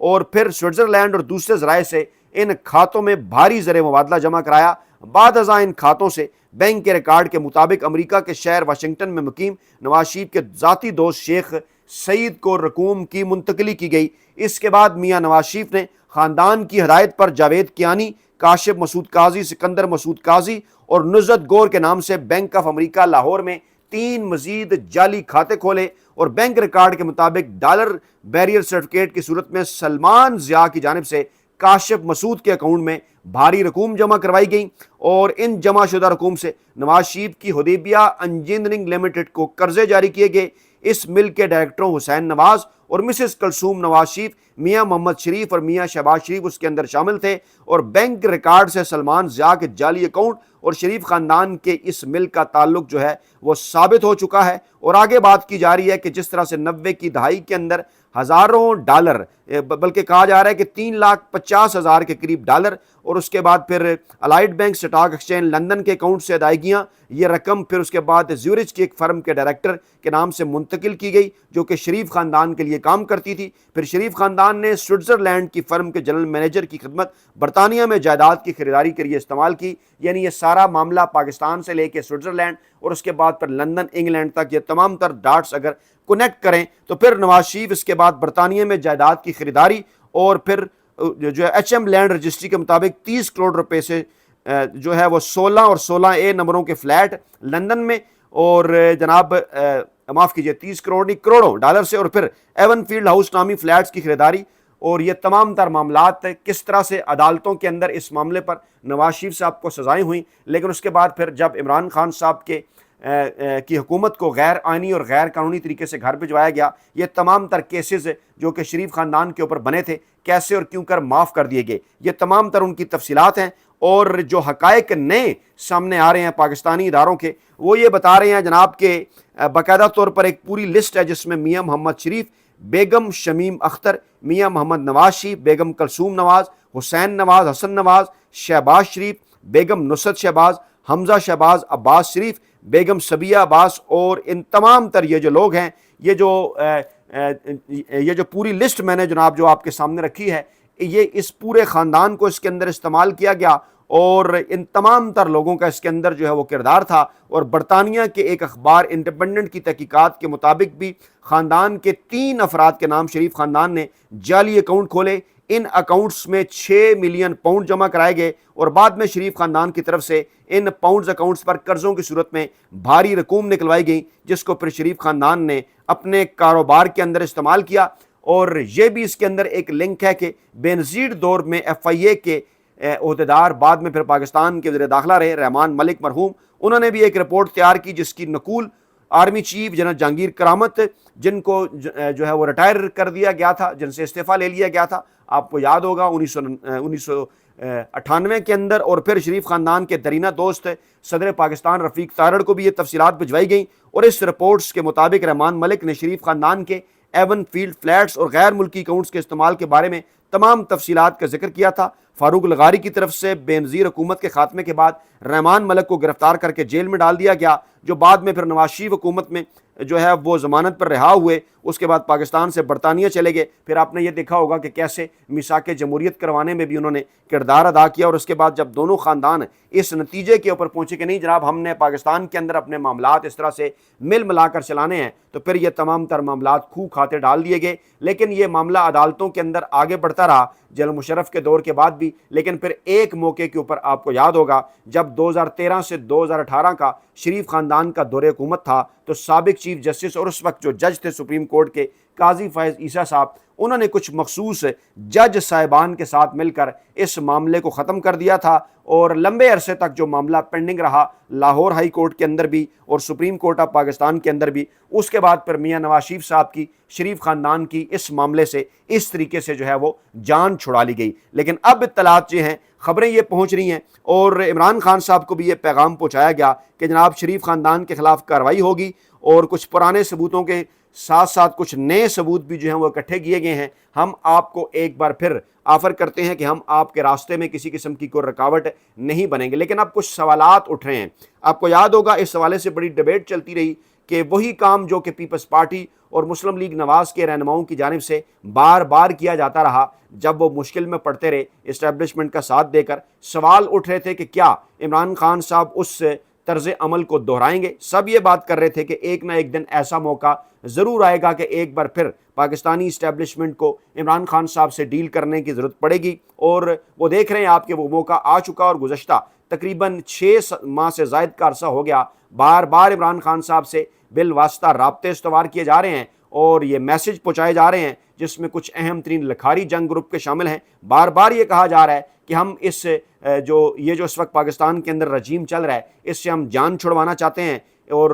اور پھر سوئٹزرلینڈ اور دوسرے ذرائع سے ان کھاتوں میں بھاری زر مبادلہ جمع کرایا۔ بعد ازاں ان کھاتوں سے بینک کے ریکارڈ کے مطابق امریکہ کے شہر واشنگٹن میں مقیم نواز شریف کے ذاتی دوست شیخ سعید کو رقوم کی منتقلی کی گئی۔ اس کے بعد میاں نواز شریف نے خاندان کی ہدایت پر جاوید کیانی، کاشف مسعود قاضی، سکندر مسعود قاضی اور نصرت گور کے نام سے بینک آف امریکہ لاہور میں 3 مزید جعلی کھاتے کھولے اور بینک ریکارڈ کے مطابق ڈالر بیریئر سرٹیفکیٹ کی صورت میں سلمان ضیاء کی جانب سے کاشف مسعود کے اکاؤنٹ میں بھاری رقوم جمع کروائی گئیں اور ان جمع شدہ رقوم سے نواز شریف کی حدیبیہ انجینئرنگ لمیٹڈ کو قرضے جاری کیے گئے۔ اس ملک کے ڈائریکٹروں حسین نواز اور مسز کلثوم نواز شریف، میاں محمد شریف اور میاں شہباز شریف اس کے اندر شامل تھے، اور بینک ریکارڈ سے سلمان ضیاء کے جعلی اکاؤنٹ اور شریف خاندان کے اس ملک کا تعلق جو ہے وہ ثابت ہو چکا ہے۔ اور آگے بات کی جا رہی ہے کہ جس طرح سے 90 کی دہائی کے اندر ہزاروں ڈالر، بلکہ کہا جا رہا ہے کہ 3,50,000 کے قریب ڈالر، اور اس کے بعد پھر allied bank stock exchange London کے اکاؤنٹ سے ادائیگیاں، یہ رقم پھر اس کے بعد زیورچ کی ایک فرم کے ڈائریکٹر کے نام سے منتقل کی گئی جو کہ شریف خاندان کے لیے کام کرتی تھی۔ پھر شریف خاندان نے سوئٹزرلینڈ کی فرم کے جنرل مینیجر کی خدمت برطانیہ میں جائیداد کی خریداری کے لیے استعمال کی۔ یعنی یہ سارا معاملہ پاکستان سے لے کے سوئٹزرلینڈ اور اس کے بعد پھر لندن، انگلینڈ تک، یہ تمام تر ڈاٹس اگر کنیکٹ کریں تو پھر نواز شریف اس کے بعد برطانیہ میں جائیداد کی خریداری اور پھر جو ہے ایچ ایم لینڈ رجسٹری کے مطابق 30 کروڑ روپے سے جو ہے وہ 16 اور 16A نمبروں کے فلیٹ لندن میں، اور جناب معاف کیجئے 30 کروڑ نہیں کروڑوں ڈالر سے، اور پھر ایون فیلڈ ہاؤس نامی فلیٹس کی خریداری، اور یہ تمام تر معاملات کس طرح سے عدالتوں کے اندر اس معاملے پر نواز شریف صاحب کو سزائیں ہوئیں۔ لیکن اس کے بعد پھر جب عمران خان صاحب کی حکومت کو غیر آئینی اور غیر قانونی طریقے سے گھر بھجوایا گیا، یہ تمام تر کیسز جو کہ شریف خاندان کے اوپر بنے تھے کیسے اور کیوں کر معاف کر دیے گئے، یہ تمام تر ان کی تفصیلات ہیں۔ اور جو حقائق نئے سامنے آ رہے ہیں پاکستانی اداروں کے، وہ یہ بتا رہے ہیں جناب کہ باقاعدہ طور پر ایک پوری لسٹ ہے جس میں میاں محمد شریف، بیگم شمیم اختر، میاں محمد نواز شریف، بیگم کلثوم نواز، حسین نواز، حسن نواز، شہباز شریف، بیگم نصرت شہباز، حمزہ شہباز، عباس شریف، بیگم صبیہ عباس، اور ان تمام تر یہ جو لوگ ہیں، یہ جو پوری لسٹ میں نے جناب جو آپ کے سامنے رکھی ہے، یہ اس پورے خاندان کو اس کے اندر استعمال کیا گیا، اور ان تمام تر لوگوں کا اس کے اندر جو ہے وہ کردار تھا۔ اور برطانیہ کے ایک اخبار انڈیپینڈنٹ کی تحقیقات کے مطابق بھی خاندان کے 3 افراد کے نام شریف خاندان نے جعلی اکاؤنٹ کھولے، ان اکاؤنٹس میں 6 ملین پاؤنڈ جمع کرائے گئے، اور بعد میں شریف خاندان کی طرف سے ان پاؤنڈز اکاؤنٹس پر قرضوں کی صورت میں بھاری رقوم نکلوائی گئی، جس کو پھر شریف خاندان نے اپنے کاروبار کے اندر استعمال کیا۔ اور یہ بھی اس کے اندر ایک لنک ہے کہ بے نظیر دور میں FIA کے عہدیدار بعد میں پھر پاکستان کے وزیر داخلہ رہے رحمان ملک مرحوم، انہوں نے بھی ایک رپورٹ تیار کی جس کی نقول آرمی چیف جنرل جہانگیر کرامت، جن کو جو ہے وہ ریٹائر کر دیا گیا تھا، جن سے استعفیٰ لے لیا گیا تھا، آپ کو یاد ہوگا 1998 کے اندر، اور پھر شریف خاندان کے درینہ دوست صدر پاکستان رفیق تارڑ کو بھی یہ تفصیلات بھجوائی گئیں، اور اس رپورٹس کے مطابق رحمان ملک نے شریف خاندان کے ایون فیلڈ فلیٹس اور غیر ملکی اکاؤنٹس کے استعمال کے بارے میں تمام تفصیلات کا ذکر کیا تھا۔ فاروق لغاری کی طرف سے بے نظیر حکومت کے خاتمے کے بعد رحمان ملک کو گرفتار کر کے جیل میں ڈال دیا گیا، جو بعد میں پھر نواز شریف حکومت میں جو ہے وہ ضمانت پر رہا ہوئے، اس کے بعد پاکستان سے برطانیہ چلے گئے۔ پھر آپ نے یہ دیکھا ہوگا کہ کیسے میثاق جمہوریت کروانے میں بھی انہوں نے کردار ادا کیا، اور اس کے بعد جب دونوں خاندان اس نتیجے کے اوپر پہنچے کہ نہیں جناب ہم نے پاکستان کے اندر اپنے معاملات اس طرح سے مل ملا کر چلانے ہیں، تو پھر یہ تمام تر معاملات کھو کھاتے ڈال دیے گئے۔ لیکن یہ معاملہ عدالتوں کے اندر آگے بڑھتا رہا جنرل مشرف کے دور کے بعد بھی، لیکن پھر ایک موقع کے اوپر آپ کو یاد ہوگا جب 2013 سے 2018 کا شریف خاندان کا دور حکومت تھا، تو سابق چیف جسٹس اور اس وقت جو جج تھے سپریم کورٹ کے قاضی فائز عیسیٰ صاحب، انہوں نے کچھ مخصوص جج صاحبان کے ساتھ مل کر اس معاملے کو ختم کر دیا تھا، اور لمبے عرصے تک جو معاملہ پینڈنگ رہا لاہور ہائی کورٹ کے اندر بھی اور سپریم کورٹ آف پاکستان کے اندر بھی، اس کے بعد پھر میاں نواز شریف صاحب کی شریف خاندان کی اس معاملے سے اس طریقے سے جو ہے وہ جان چھڑا لی گئی۔ لیکن اب اطلاعات جو ہیں، خبریں یہ پہنچ رہی ہیں، اور عمران خان صاحب کو بھی یہ پیغام پہنچایا گیا کہ جناب شریف خاندان کے خلاف کارروائی ہوگی، اور کچھ پرانے ثبوتوں کے ساتھ ساتھ کچھ نئے ثبوت بھی جو ہیں وہ اکٹھے کیے گئے ہیں۔ ہم آپ کو ایک بار پھر آفر کرتے ہیں کہ ہم آپ کے راستے میں کسی قسم کی کوئی رکاوٹ نہیں بنیں گے، لیکن اب کچھ سوالات اٹھ رہے ہیں۔ آپ کو یاد ہوگا اس حوالے سے بڑی ڈیبیٹ چلتی رہی کہ وہی کام جو کہ پیپلز پارٹی اور مسلم لیگ نواز کے رہنماؤں کی جانب سے بار بار کیا جاتا رہا جب وہ مشکل میں پڑتے رہے اسٹیبلشمنٹ کا ساتھ دے کر، سوال اٹھ رہے تھے کہ کیا عمران خان صاحب اس طرز عمل کو دہرائیں گے؟ سب یہ بات کر رہے تھے کہ ایک نہ ایک دن ایسا موقع ضرور آئے گا کہ ایک بار پھر پاکستانی اسٹیبلشمنٹ کو عمران خان صاحب سے ڈیل کرنے کی ضرورت پڑے گی، اور وہ دیکھ رہے ہیں آپ کہ وہ موقع آ چکا، اور گزشتہ تقریباً 6 ماہ سے زائد کا عرصہ ہو گیا بار بار عمران خان صاحب سے بالواسطہ رابطے استوار کیے جا رہے ہیں اور یہ میسج پہنچائے جا رہے ہیں جس میں کچھ اہم ترین لکھاری جنگ گروپ کے شامل ہیں۔ بار بار یہ کہا جا رہا ہے کہ ہم جو اس وقت پاکستان کے اندر رجیم چل رہا ہے اس سے ہم جان چھڑوانا چاہتے ہیں، اور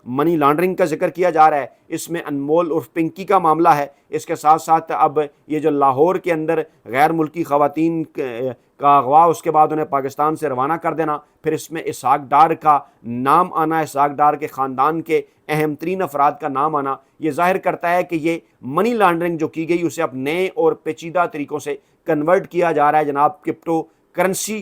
منی لانڈرنگ کا ذکر کیا جا رہا ہے، اس میں انمول عرف پنکی کا معاملہ ہے، اس کے ساتھ ساتھ اب یہ جو لاہور کے اندر غیر ملکی خواتین کا اغوا، اس کے بعد انہیں پاکستان سے روانہ کر دینا، پھر اس میں اسحاق ڈار کا نام آنا، اسحاق ڈار کے خاندان کے اہم ترین افراد کا نام آنا، یہ ظاہر کرتا ہے کہ یہ منی لانڈرنگ جو کی گئی اسے اب نئے اور پیچیدہ طریقوں سے کنورٹ کیا جا رہا ہے جناب کرپٹو کرنسی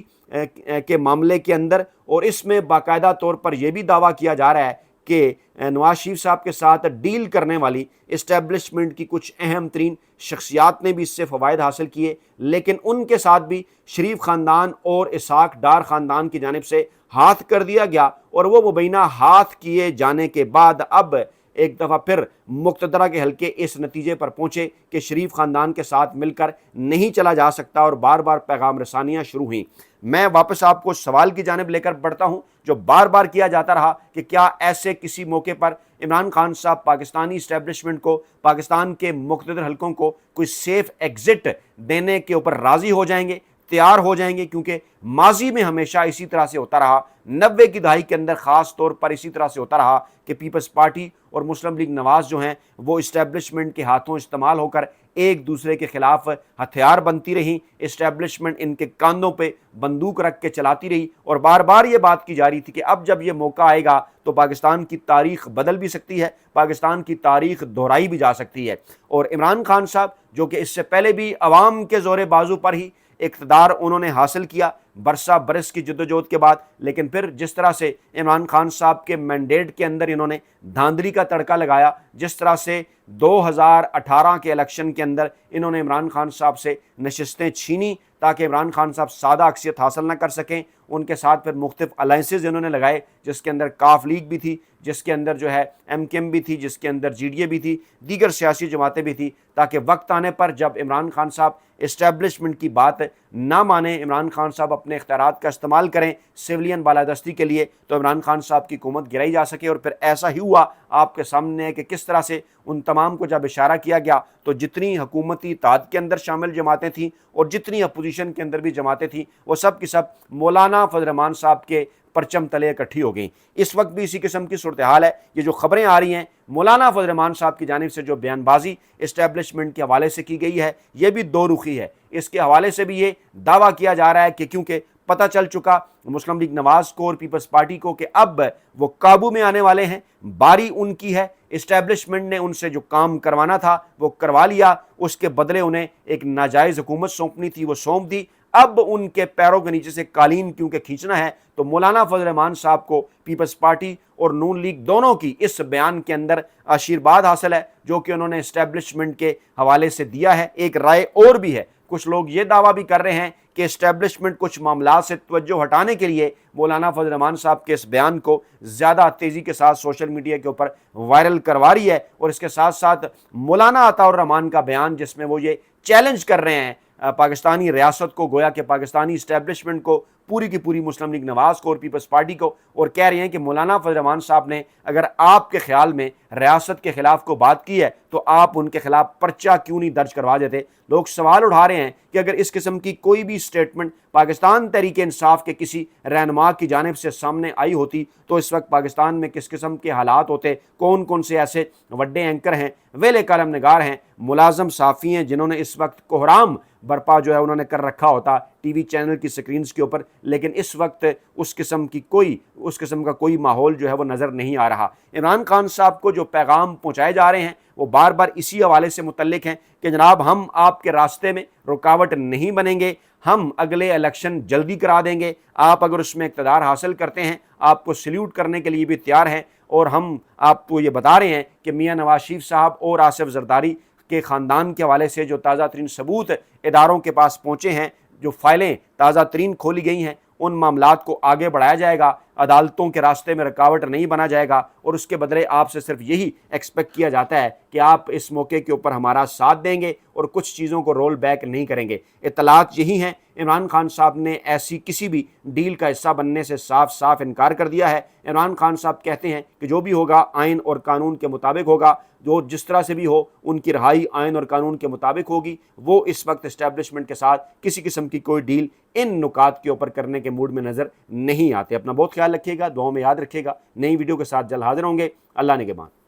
کے معاملے کے اندر، اور اس میں باقاعدہ طور پر یہ بھی دعویٰ کیا جا رہا ہے کہ نواز شریف صاحب کے ساتھ ڈیل کرنے والی اسٹیبلشمنٹ کی کچھ اہم ترین شخصیات نے بھی اس سے فوائد حاصل کیے، لیکن ان کے ساتھ بھی شریف خاندان اور اسحاق ڈار خاندان کی جانب سے ہاتھ کر دیا گیا، اور وہ مبینہ ہاتھ کیے جانے کے بعد اب ایک دفعہ پھر مقتدرہ کے حلقے اس نتیجے پر پہنچے کہ شریف خاندان کے ساتھ مل کر نہیں چلا جا سکتا، اور بار بار پیغام رسانیاں شروع ہوئیں۔ میں واپس آپ کو سوال کی جانب لے کر بڑھتا ہوں جو بار بار کیا جاتا رہا کہ کیا ایسے کسی موقع پر عمران خان صاحب پاکستانی اسٹیبلشمنٹ کو، پاکستان کے مقتدر حلقوں کو کوئی سیف ایگزٹ دینے کے اوپر راضی ہو جائیں گے، تیار ہو جائیں گے؟ کیونکہ ماضی میں ہمیشہ اسی طرح سے ہوتا رہا، 90 کی دہائی کے اندر خاص طور پر اسی طرح سے ہوتا رہا کہ پیپلز پارٹی اور مسلم لیگ نواز جو ہیں وہ اسٹیبلشمنٹ کے ہاتھوں استعمال ہو کر ایک دوسرے کے خلاف ہتھیار بنتی رہیں، اسٹیبلشمنٹ ان کے کاندھوں پہ بندوق رکھ کے چلاتی رہی، اور بار بار یہ بات کی جا رہی تھی کہ اب جب یہ موقع آئے گا تو پاکستان کی تاریخ بدل بھی سکتی ہے، پاکستان کی تاریخ دہرائی بھی جا سکتی ہے۔ اور عمران خان صاحب جو کہ اس سے پہلے بھی عوام کے زور بازو پر ہی اقتدار انہوں نے حاصل کیا برسہ برس کی جدوجہد کے بعد، لیکن پھر جس طرح سے عمران خان صاحب کے مینڈیٹ کے اندر انہوں نے دھاندلی کا تڑکا لگایا، جس طرح سے 2018 کے الیکشن کے اندر انہوں نے عمران خان صاحب سے نشستیں چھینی تاکہ عمران خان صاحب سادہ اکثریت حاصل نہ کر سکیں، ان کے ساتھ پھر مختلف الائنسز انہوں نے لگائے جس کے اندر کاف لیگ بھی تھی، جس کے اندر جو ہے ایم کے ایم بھی تھی، جس کے اندر جی ڈی اے بھی تھی، دیگر سیاسی جماعتیں بھی تھی، تاکہ وقت آنے پر جب عمران خان صاحب اسٹیبلشمنٹ کی بات نہ مانیں، عمران خان صاحب اپنے اختیارات کا استعمال کریں سویلین بالادستی کے لیے، تو عمران خان صاحب کی حکومت گرائی جا سکے۔ اور پھر ایسا ہی ہوا، آپ کے سامنے ہے کہ کس طرح سے ان تمام کو جب اشارہ کیا گیا تو جتنی حکومتی اتحاد کے اندر شامل جماعتیں تھیں اور جتنی اپوزیشن کے اندر بھی جماعتیں تھیں وہ سب کی سب مولانا فضل الرحمان صاحب کے پرچم تلے اکٹھی ہو گئیں۔ اس وقت بھی اسی قسم کی صورتحال ہے۔ یہ جو خبریں آ رہی ہیں مولانا فضل الرحمان صاحب کی جانب سے جو بیان بازی اسٹیبلشمنٹ کے حوالے سے کی گئی ہے یہ بھی دو رخی ہے۔ اس کے حوالے سے بھی یہ دعویٰ کیا جا رہا ہے کہ کیونکہ پتہ چل چکا مسلم لیگ نواز کو اور پیپلز پارٹی کو کہ اب وہ قابو میں آنے والے ہیں، باری ان کی ہے، اسٹیبلشمنٹ نے ان سے جو کام کروانا تھا وہ کروا لیا، اس کے بدلے انہیں ایک ناجائز حکومت سونپنی تھی وہ سونپ دی، اب ان کے پیروں کے نیچے سے قالین کیونکہ کھینچنا ہے تو مولانا فضل الرحمان صاحب کو پیپلز پارٹی اور نون لیگ دونوں کی اس بیان کے اندر آشیرواد حاصل ہے جو کہ انہوں نے اسٹیبلشمنٹ کے حوالے سے دیا ہے۔ ایک رائے اور بھی ہے، کچھ لوگ یہ دعویٰ بھی کر رہے ہیں کہ اسٹیبلشمنٹ کچھ معاملات سے توجہ ہٹانے کے لیے مولانا فضل الرحمان صاحب کے اس بیان کو زیادہ تیزی کے ساتھ سوشل میڈیا کے اوپر وائرل کروا رہی ہے، اور اس کے ساتھ ساتھ مولانا عطا الرحمان کا بیان جس میں وہ یہ چیلنج کر رہے ہیں پاکستانی ریاست کو، گویا کہ پاکستانی اسٹیبلشمنٹ کو، پوری کی پوری مسلم لیگ نواز کو اور پیپلز پارٹی کو، اور کہہ رہے ہیں کہ مولانا فضل الرحمان صاحب نے اگر آپ کے خیال میں ریاست کے خلاف کو بات کی ہے تو آپ ان کے خلاف پرچہ کیوں نہیں درج کروا دیتے۔ لوگ سوال اٹھا رہے ہیں کہ اگر اس قسم کی کوئی بھی سٹیٹمنٹ پاکستان تحریک انصاف کے کسی رہنما کی جانب سے سامنے آئی ہوتی تو اس وقت پاکستان میں کس قسم کے حالات ہوتے، کون کون سے ایسے وڈے اینکر ہیں، ویلے کالم نگار ہیں، ملازم صحافی ہیں جنہوں نے اس وقت کوہرام برپا جو ہے انہوں نے کر رکھا ہوتا ٹی وی چینل کی سکرینز کے اوپر، لیکن اس وقت اس قسم کا کوئی ماحول جو ہے وہ نظر نہیں آ رہا۔ عمران خان صاحب کو جو پیغام پہنچائے جا رہے ہیں وہ بار بار اسی حوالے سے متعلق ہیں کہ جناب ہم آپ کے راستے میں رکاوٹ نہیں بنیں گے، ہم اگلے الیکشن جلدی کرا دیں گے، آپ اگر اس میں اقتدار حاصل کرتے ہیں آپ کو سلیوٹ کرنے کے لیے بھی تیار ہیں، اور ہم آپ کو یہ بتا رہے ہیں کہ میاں نواز شریف صاحب اور آصف زرداری کے خاندان کے حوالے سے جو تازہ ترین ثبوت اداروں کے پاس پہنچے ہیں، جو فائلیں تازہ ترین کھولی گئی ہیں، ان معاملات کو آگے بڑھایا جائے گا، عدالتوں کے راستے میں رکاوٹ نہیں بنا جائے گا، اور اس کے بدلے آپ سے صرف یہی ایکسپیکٹ کیا جاتا ہے کہ آپ اس موقع کے اوپر ہمارا ساتھ دیں گے اور کچھ چیزوں کو رول بیک نہیں کریں گے۔ اطلاعات یہی ہیں، عمران خان صاحب نے ایسی کسی بھی ڈیل کا حصہ بننے سے صاف صاف انکار کر دیا ہے۔ عمران خان صاحب کہتے ہیں کہ جو بھی ہوگا آئین اور قانون کے مطابق ہوگا، جو جس طرح سے بھی ہو ان کی رہائی آئین اور قانون کے مطابق ہوگی۔ وہ اس وقت اسٹیبلشمنٹ کے ساتھ کسی قسم کی کوئی ڈیل ان نکات کے اوپر کرنے کے موڈ میں نظر نہیں آتے۔ اپنا بہت خیال رکھیے گا، دعاؤں میں یاد رکھیے گا۔ نئی ویڈیو کے ساتھ جلد حاضر ہوں گے۔ اللہ نگہبان۔